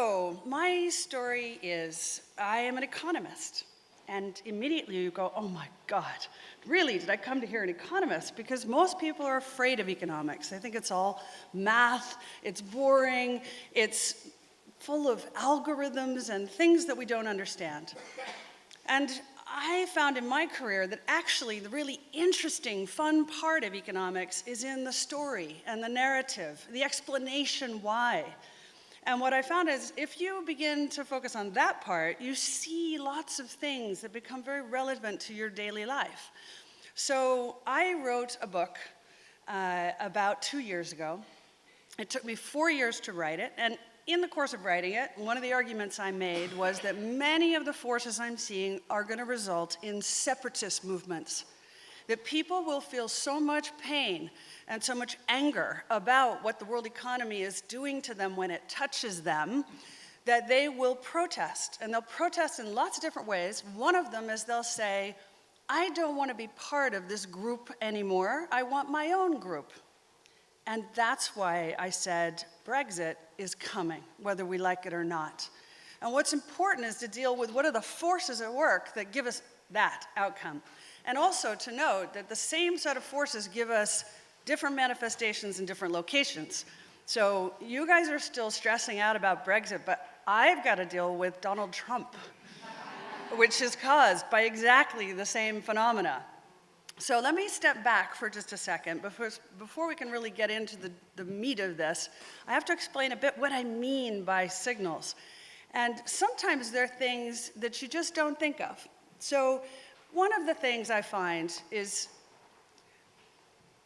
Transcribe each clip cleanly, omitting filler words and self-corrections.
So my story is, I am an economist. And immediately you go, oh my God, really, did I come to hear an economist? Because most people are afraid of economics. They think it's all math, it's boring, it's full of algorithms and things that we don't understand. And I found in my career that actually the really interesting, fun part of economics is in the story and the narrative, the explanation why. And what I found is if you begin to focus on that part, you see lots of things that become very relevant to your daily life. So I wrote a book about 2 years ago. It took me 4 years to write it, and in the course of writing it, one of the arguments I made was that many of the forces I'm seeing are going to result in separatist movements. That people will feel so much pain and so much anger about what the world economy is doing to them when it touches them, that they will protest. And they'll protest in lots of different ways. One of them is they'll say, I don't want to be part of this group anymore. I want my own group. And that's why I said Brexit is coming, whether we like it or not. And what's important is to deal with what are the forces at work that give us that outcome. And also to note that the same set of forces give us different manifestations in different locations. So you guys are still stressing out about Brexit, but I've got to deal with Donald Trump, which is caused by exactly the same phenomena. So let me step back for just a second. Before we can really get into the meat of this, I have to explain a bit what I mean by signals. And sometimes there are things that you just don't think of. So one of the things I find is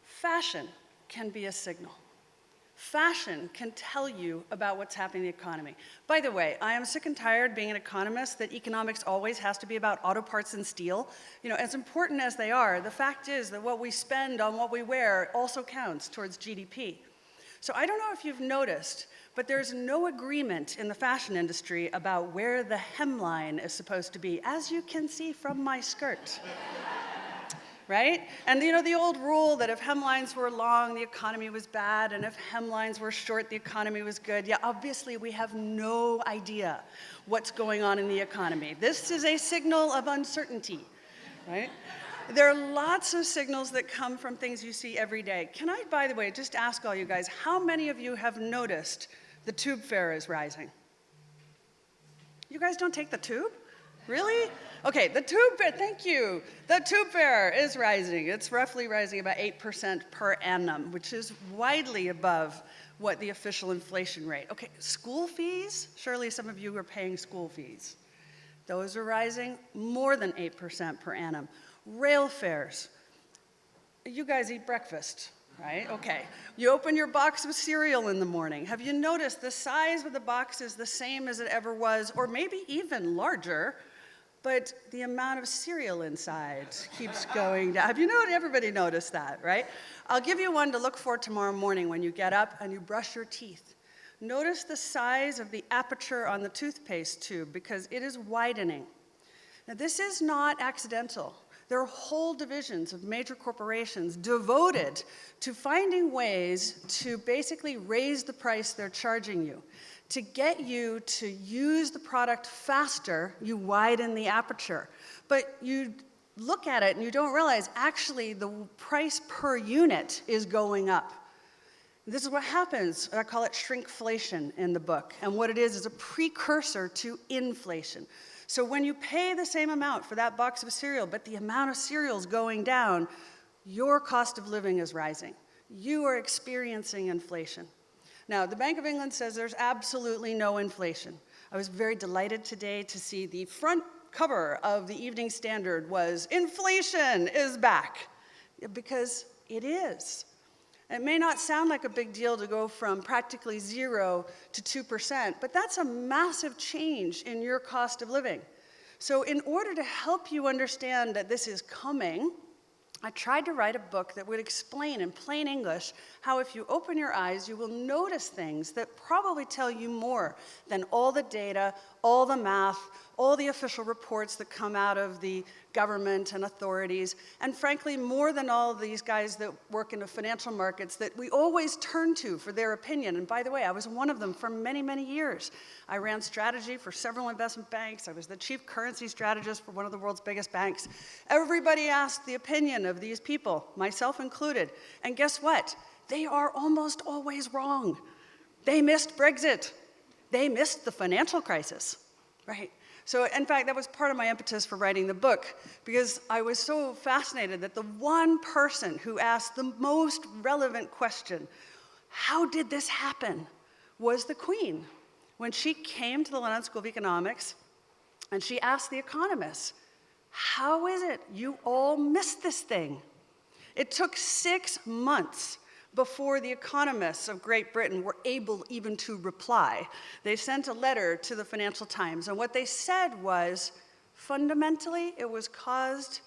fashion can be a signal. Fashion can tell you about what's happening in the economy. By the way, I am sick and tired being an economist that economics always has to be about auto parts and steel. You know, as important as they are, the fact is that what we spend on what we wear also counts towards GDP. So I don't know if you've noticed, but there's no agreement in the fashion industry about where the hemline is supposed to be, as you can see from my skirt. Right? And you know, the old rule that if hemlines were long, the economy was bad, and if hemlines were short, the economy was good. Yeah, obviously we have no idea what's going on in the economy. This is a signal of uncertainty, right? There are lots of signals that come from things you see every day. Can I, by the way, just ask all you guys, how many of you have noticed the tube fare is rising? You guys don't take the tube? Really? Okay, the tube fare, thank you. The tube fare is rising. It's roughly rising about 8% per annum, which is widely above what the official inflation rate. Okay, school fees, surely some of you are paying school fees. Those are rising more than 8% per annum. Rail fares, you guys eat breakfast, right? Okay, you open your box of cereal in the morning. Have you noticed the size of the box is the same as it ever was, or maybe even larger, but the amount of cereal inside keeps going down. Have you noticed? Everybody noticed that, right? I'll give you one to look for tomorrow morning when you get up and you brush your teeth. Notice the size of the aperture on the toothpaste tube because it is widening. Now, this is not accidental. There are whole divisions of major corporations devoted to finding ways to basically raise the price they're charging you. To get you to use the product faster, you widen the aperture. But you look at it and you don't realize actually the price per unit is going up. This is what happens. I call it shrinkflation in the book. And what it is a precursor to inflation. So when you pay the same amount for that box of cereal, but the amount of cereal is going down, your cost of living is rising. You are experiencing inflation. Now, the Bank of England says there's absolutely no inflation. I was very delighted today to see the front cover of the Evening Standard was, inflation is back, because it is. It may not sound like a big deal to go from practically 0 to 2%, but that's a massive change in your cost of living. So in order to help you understand that this is coming, I tried to write a book that would explain in plain English how if you open your eyes, you will notice things that probably tell you more than all the data, all the math, all the official reports that come out of the government and authorities, and frankly, more than all these guys that work in the financial markets that we always turn to for their opinion. And by the way, I was one of them for many, many years. I ran strategy for several investment banks. I was the chief currency strategist for one of the world's biggest banks. Everybody asked the opinion of these people, myself included. And guess what? They are almost always wrong. They missed Brexit. They missed the financial crisis, right? So in fact, that was part of my impetus for writing the book, because I was so fascinated that the one person who asked the most relevant question, how did this happen, was the Queen. When she came to the London School of Economics, and she asked the economists, how is it you all missed this thing? It took 6 months before the economists of Great Britain were able even to reply. They sent a letter to the Financial Times, and what they said was, fundamentally, it was caused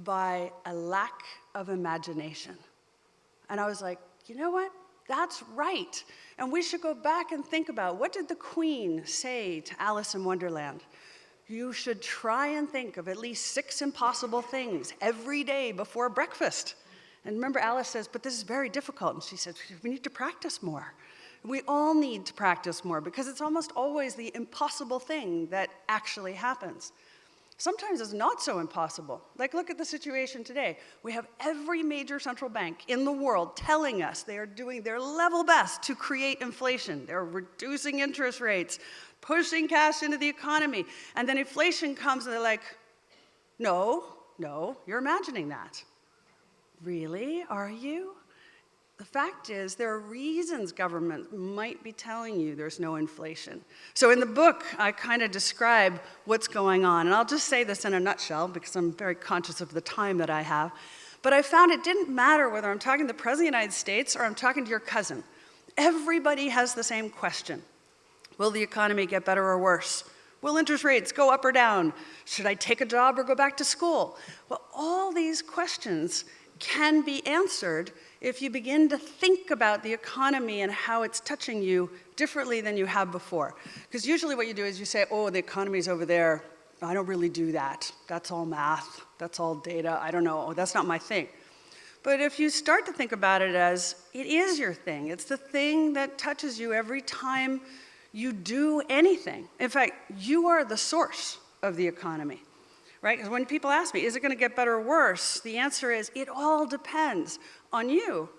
by a lack of imagination. And I was like, you know what? That's right. And we should go back and think about, what did the Queen say to Alice in Wonderland? You should try and think of at least 6 impossible things every day before breakfast. And remember, Alice says, but this is very difficult. And she says, we need to practice more. We all need to practice more, because it's almost always the impossible thing that actually happens. Sometimes it's not so impossible. Like, look at the situation today. We have every major central bank in the world telling us they are doing their level best to create inflation. They're reducing interest rates, pushing cash into the economy. And then inflation comes and they're like, no, you're imagining that. Really? Are you? The fact is, there are reasons government might be telling you there's no inflation. So in the book, I kind of describe what's going on. And I'll just say this in a nutshell, because I'm very conscious of the time that I have. But I found it didn't matter whether I'm talking to the President of the United States or I'm talking to your cousin. Everybody has the same question. Will the economy get better or worse? Will interest rates go up or down? Should I take a job or go back to school? Well, all these questions can be answered if you begin to think about the economy and how it's touching you differently than you have before. Because usually what you do is you say, oh, the economy's over there. I don't really do that. That's all math. That's all data. I don't know. That's not my thing. But if you start to think about it as it is your thing, it's the thing that touches you every time you do anything. In fact, you are the source of the economy. Right? Because when people ask me, is it going to get better or worse? The answer is, it all depends on you.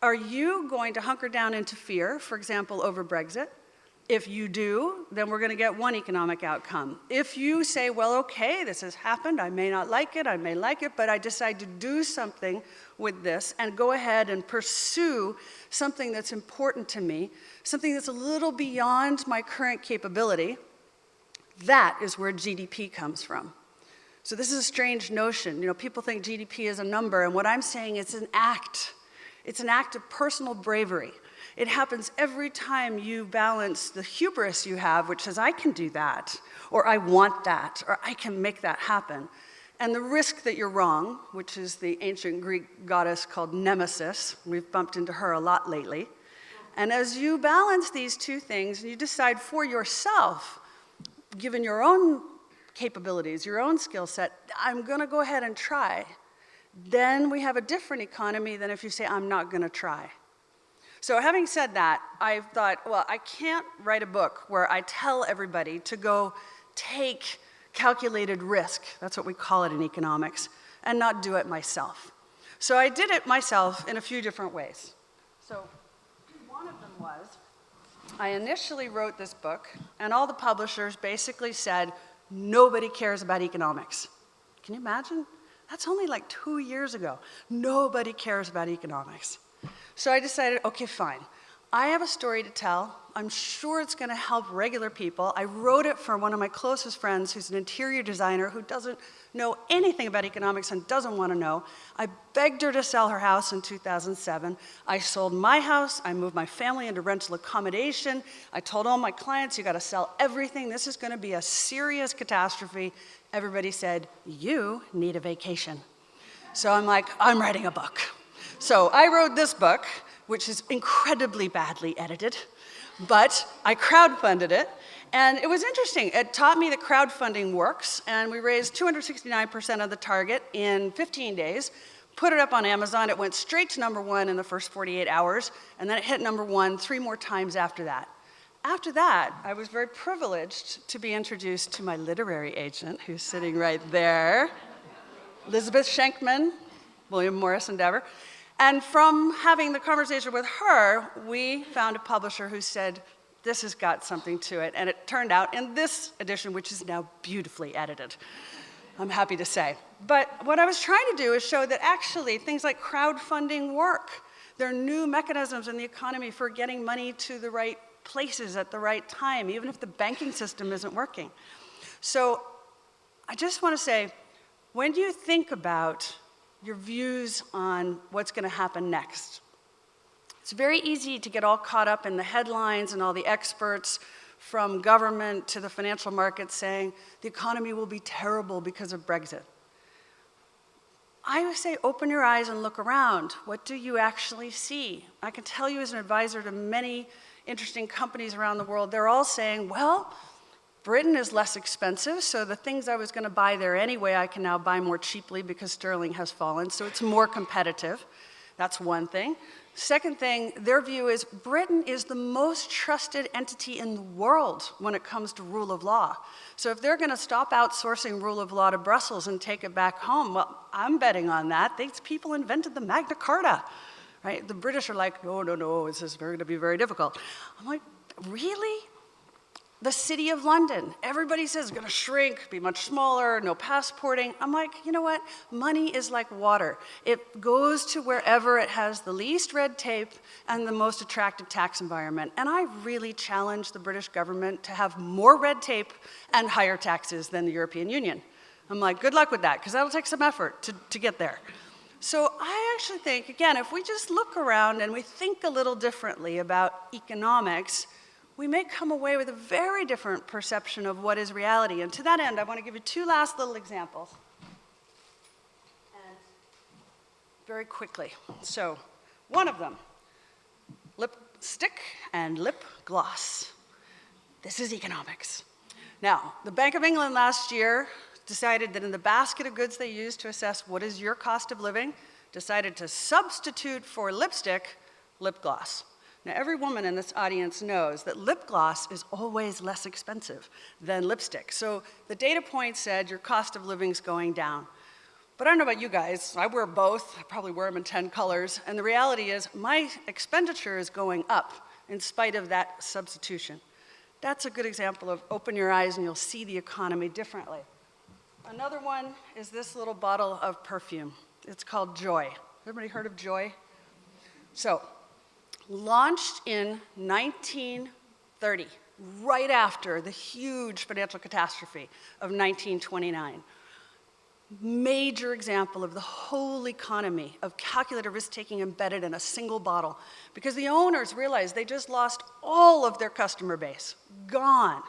Are you going to hunker down into fear, for example, over Brexit? If you do, then we're going to get one economic outcome. If you say, well, okay, this has happened, I may not like it, I may like it, but I decide to do something with this and go ahead and pursue something that's important to me, something that's a little beyond my current capability, that is where GDP comes from. So this is a strange notion. You know, people think GDP is a number, and what I'm saying, it's an act. It's an act of personal bravery. It happens every time you balance the hubris you have, which says, I can do that, or I want that, or I can make that happen, and the risk that you're wrong, which is the ancient Greek goddess called Nemesis. We've bumped into her a lot lately. And as you balance these two things, and you decide for yourself, given your own capabilities, your own skill set, I'm going to go ahead and try. Then we have a different economy than if you say, I'm not going to try. So having said that, I thought, well, I can't write a book where I tell everybody to go take calculated risk, that's what we call it in economics, and not do it myself. So I did it myself in a few different ways. So one of them was, I initially wrote this book, and all the publishers basically said, nobody cares about economics. Can you imagine? That's only like 2 years ago. Nobody cares about economics. So I decided, okay, fine. I have a story to tell. I'm sure it's going to help regular people. I wrote it for one of my closest friends who's an interior designer who doesn't know anything about economics and doesn't want to know. I begged her to sell her house in 2007. I sold my house. I moved my family into rental accommodation. I told all my clients, you got to sell everything. This is going to be a serious catastrophe. Everybody said, you need a vacation. So I'm like, I'm writing a book. So I wrote this book, which is incredibly badly edited, but I crowdfunded it. And it was interesting. It taught me that crowdfunding works, and we raised 269% of the target in 15 days, put it up on Amazon. It went straight to #1 in the first 48 hours, and then it hit #1 3 more times after that. After that, I was very privileged to be introduced to my literary agent, who's sitting right there, Elizabeth Schenkman, William Morris Endeavor. And from having the conversation with her, we found a publisher who said, this has got something to it. And it turned out in this edition, which is now beautifully edited, I'm happy to say. But what I was trying to do is show that actually things like crowdfunding work. There are new mechanisms in the economy for getting money to the right places at the right time, even if the banking system isn't working. So I just want to say, when do you think about your views on what's going to happen next? It's very easy to get all caught up in the headlines and all the experts from government to the financial markets saying the economy will be terrible because of Brexit. I would say open your eyes and look around. What do you actually see? I can tell you as an advisor to many interesting companies around the world, they're all saying, well, Britain is less expensive, so the things I was going to buy there anyway, I can now buy more cheaply because sterling has fallen, so it's more competitive. That's one thing. Second thing, their view is Britain is the most trusted entity in the world when it comes to rule of law. So if they're going to stop outsourcing rule of law to Brussels and take it back home, well, I'm betting on that. These people invented the Magna Carta, right? The British are like, no, this is going to be very difficult. I'm like, really? The City of London, everybody says it's going to shrink, be much smaller, no passporting. I'm like, you know what? Money is like water. It goes to wherever it has the least red tape and the most attractive tax environment. And I really challenge the British government to have more red tape and higher taxes than the European Union. I'm like, good luck with that, because that'll take some effort to get there. So I actually think, again, if we just look around and we think a little differently about economics, we may come away with a very different perception of what is reality. And to that end, I want to give you 2 last little examples. And very quickly. So one of them, lipstick and lip gloss. This is economics. Now, the Bank of England last year decided that in the basket of goods they use to assess what is your cost of living, decided to substitute for lipstick, lip gloss. Now, every woman in this audience knows that lip gloss is always less expensive than lipstick. So the data point said your cost of living is going down. But I don't know about you guys. I wear both. I probably wear them in 10 colors. And the reality is my expenditure is going up in spite of that substitution. That's a good example of open your eyes and you'll see the economy differently. Another one is this little bottle of perfume. It's called Joy. Everybody heard of Joy? So, launched in 1930, right after the huge financial catastrophe of 1929. Major example of the whole economy of calculated risk-taking embedded in a single bottle, because the owners realized they just lost all of their customer base, gone.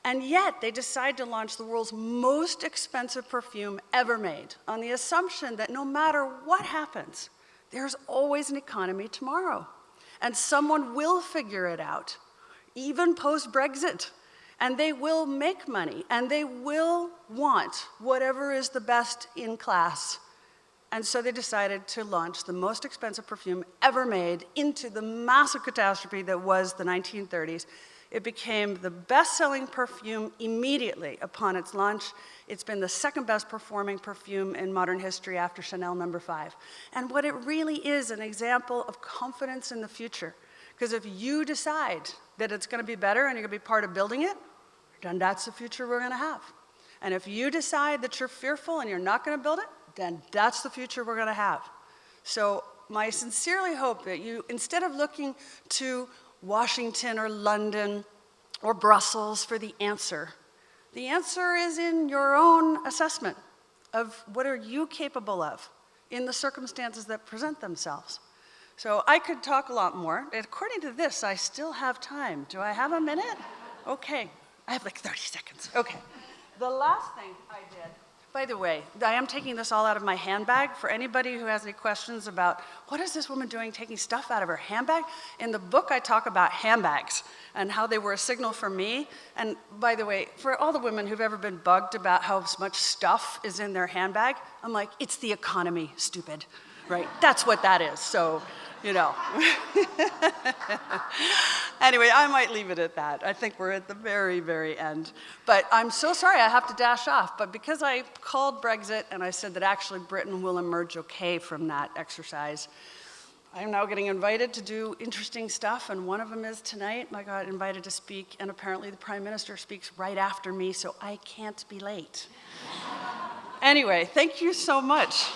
And yet they decided to launch the world's most expensive perfume ever made on the assumption that no matter what happens, there's always an economy tomorrow. And someone will figure it out, even post-Brexit. And they will make money, and they will want whatever is the best in class. And so they decided to launch the most expensive perfume ever made into the massive catastrophe that was the 1930s. It became the best-selling perfume immediately upon its launch. It's been the second best performing perfume in modern history after Chanel No. 5. And what it really is an example of confidence in the future. Because if you decide that it's going to be better and you're going to be part of building it, then that's the future we're going to have. And if you decide that you're fearful and you're not going to build it, then that's the future we're going to have. So I sincerely hope that you, instead of looking to Washington or London or Brussels for the answer is in your own assessment of what are you capable of in the circumstances that present themselves. So I could talk a lot more. According to this, I still have time. Do I have a minute? Okay, I have like 30 seconds. Okay. The last thing I did By the way, I am taking this all out of my handbag. For anybody who has any questions about what is this woman doing taking stuff out of her handbag, in the book I talk about handbags and how they were a signal for me. And by the way, for all the women who've ever been bugged about how much stuff is in their handbag, I'm like, it's the economy, stupid, right? That's what that is, so, you know. Anyway, I might leave it at that. I think we're at the very, very end. But I'm so sorry I have to dash off. But because I called Brexit and I said that actually Britain will emerge okay from that exercise, I'm now getting invited to do interesting stuff, and one of them is tonight. I got invited to speak, and apparently the Prime Minister speaks right after me, so I can't be late. Anyway, thank you so much.